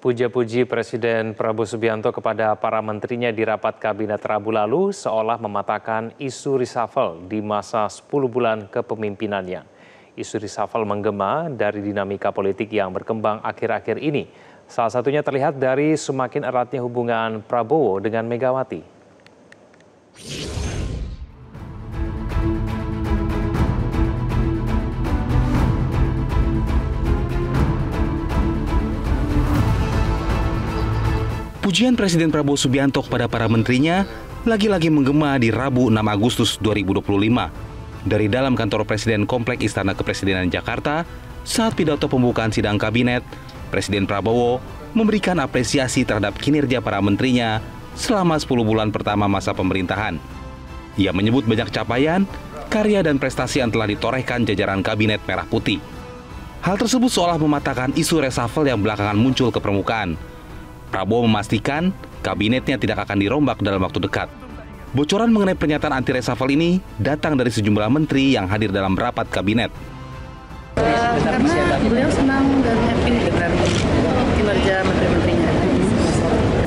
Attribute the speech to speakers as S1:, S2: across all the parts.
S1: Puja-puji Presiden Prabowo Subianto kepada para menterinya di rapat kabinet Rabu lalu seolah mematahkan isu reshuffle di masa 10 bulan kepemimpinannya. Isu reshuffle menggema dari dinamika politik yang berkembang akhir-akhir ini. Salah satunya terlihat dari semakin eratnya hubungan Prabowo dengan Megawati.
S2: Pujian Presiden Prabowo Subianto kepada para menterinya lagi-lagi menggema di Rabu 6 Agustus 2025. Dari dalam kantor Presiden Komplek Istana Kepresidenan Jakarta, saat pidato pembukaan sidang kabinet, Presiden Prabowo memberikan apresiasi terhadap kinerja para menterinya selama 10 bulan pertama masa pemerintahan. Ia menyebut banyak capaian, karya dan prestasi yang telah ditorehkan jajaran Kabinet Merah Putih. Hal tersebut seolah mematahkan isu reshuffle yang belakangan muncul ke permukaan. Prabowo memastikan kabinetnya tidak akan dirombak dalam waktu dekat. Bocoran mengenai pernyataan anti reshuffle ini datang dari sejumlah menteri yang hadir dalam rapat kabinet.
S3: Karena beliau senang dan happy dengan kinerja menteri-menterinya.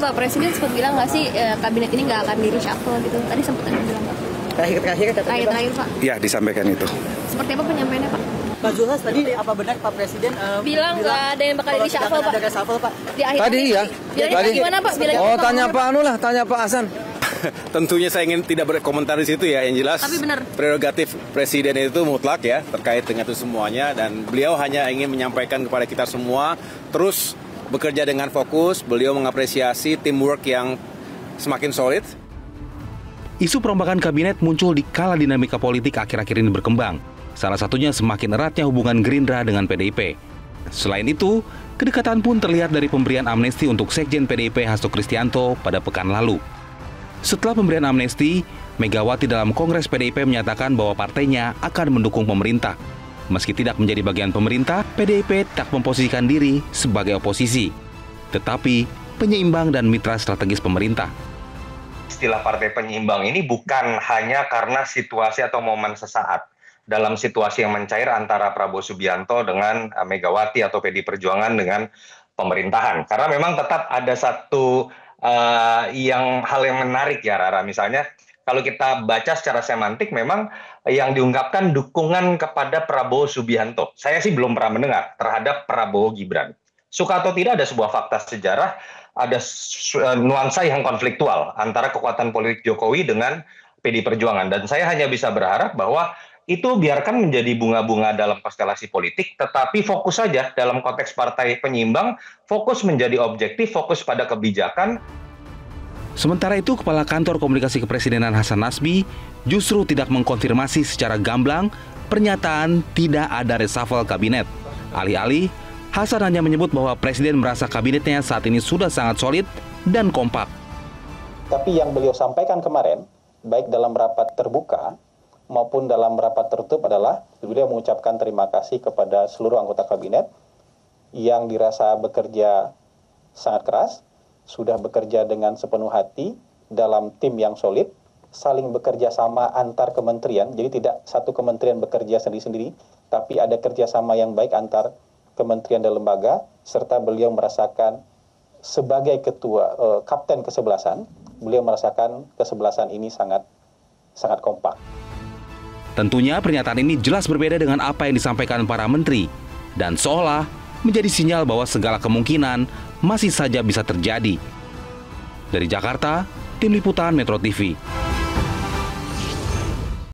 S4: Pak Presiden sempat bilang nggak sih kabinet ini nggak akan di reshuffle gitu? Tadi sempat bilang Pak. Terakhir Pak.
S5: Ya, disampaikan itu.
S4: Seperti apa penyampaiannya Pak?
S3: Pak Zulhas tadi apa benar Pak Presiden
S4: bilang nggak ada yang bakal di reshuffle Pak?
S3: Ada reshuffle Pak.
S4: Di akhir
S5: Tadi ya.
S4: Tadi gimana Pak?
S5: Tanya Pak tanya Pak Hasan.
S6: Tentunya saya ingin tidak berkomentar di situ ya, yang jelas
S4: tapi benar.
S6: Prerogatif Presiden itu mutlak ya terkait dengan itu semuanya, dan beliau hanya ingin menyampaikan kepada kita semua terus bekerja dengan fokus. Beliau mengapresiasi teamwork yang semakin solid.
S2: Isu perombakan kabinet muncul di kala dinamika politik akhir-akhir ini berkembang. Salah satunya semakin eratnya hubungan Gerindra dengan PDIP. Selain itu, kedekatan pun terlihat dari pemberian amnesti untuk Sekjen PDIP Hasto Kristianto pada pekan lalu. Setelah pemberian amnesti, Megawati dalam Kongres PDIP menyatakan bahwa partainya akan mendukung pemerintah. Meski tidak menjadi bagian pemerintah, PDIP tak memposisikan diri sebagai oposisi, tetapi penyeimbang dan mitra strategis pemerintah.
S7: Istilah partai penyeimbang ini bukan hanya karena situasi atau momen sesaat. Dalam situasi yang mencair antara Prabowo Subianto dengan Megawati atau PDI Perjuangan dengan pemerintahan. Karena memang tetap ada satu hal yang menarik ya Rara. Misalnya kalau kita baca secara semantik memang yang diungkapkan dukungan kepada Prabowo Subianto. Saya sih belum pernah mendengar terhadap Prabowo Gibran. Suka atau tidak ada sebuah fakta sejarah, ada nuansa yang konfliktual antara kekuatan politik Jokowi dengan PDI Perjuangan. Dan saya hanya bisa berharap bahwa itu biarkan menjadi bunga-bunga dalam konstelasi politik, tetapi fokus saja dalam konteks partai penyeimbang, fokus menjadi objektif, fokus pada kebijakan.
S2: Sementara itu, Kepala Kantor Komunikasi Kepresidenan Hasan Nasbi justru tidak mengkonfirmasi secara gamblang pernyataan tidak ada reshuffle kabinet. Alih-alih, Hasan hanya menyebut bahwa Presiden merasa kabinetnya saat ini sudah sangat solid dan kompak.
S8: Tapi yang beliau sampaikan kemarin, baik dalam rapat terbuka maupun dalam rapat tertutup adalah beliau mengucapkan terima kasih kepada seluruh anggota kabinet yang dirasa bekerja sangat keras, sudah bekerja dengan sepenuh hati dalam tim yang solid, saling bekerja sama antar kementerian, jadi tidak satu kementerian bekerja sendiri-sendiri, tapi ada kerjasama yang baik antar kementerian dan lembaga, serta beliau merasakan sebagai ketua kapten kesebelasan, beliau merasakan kesebelasan ini sangat kompak.
S2: Tentunya pernyataan ini jelas berbeda dengan apa yang disampaikan para menteri dan seolah menjadi sinyal bahwa segala kemungkinan masih saja bisa terjadi. Dari Jakarta, Tim Liputan Metro TV.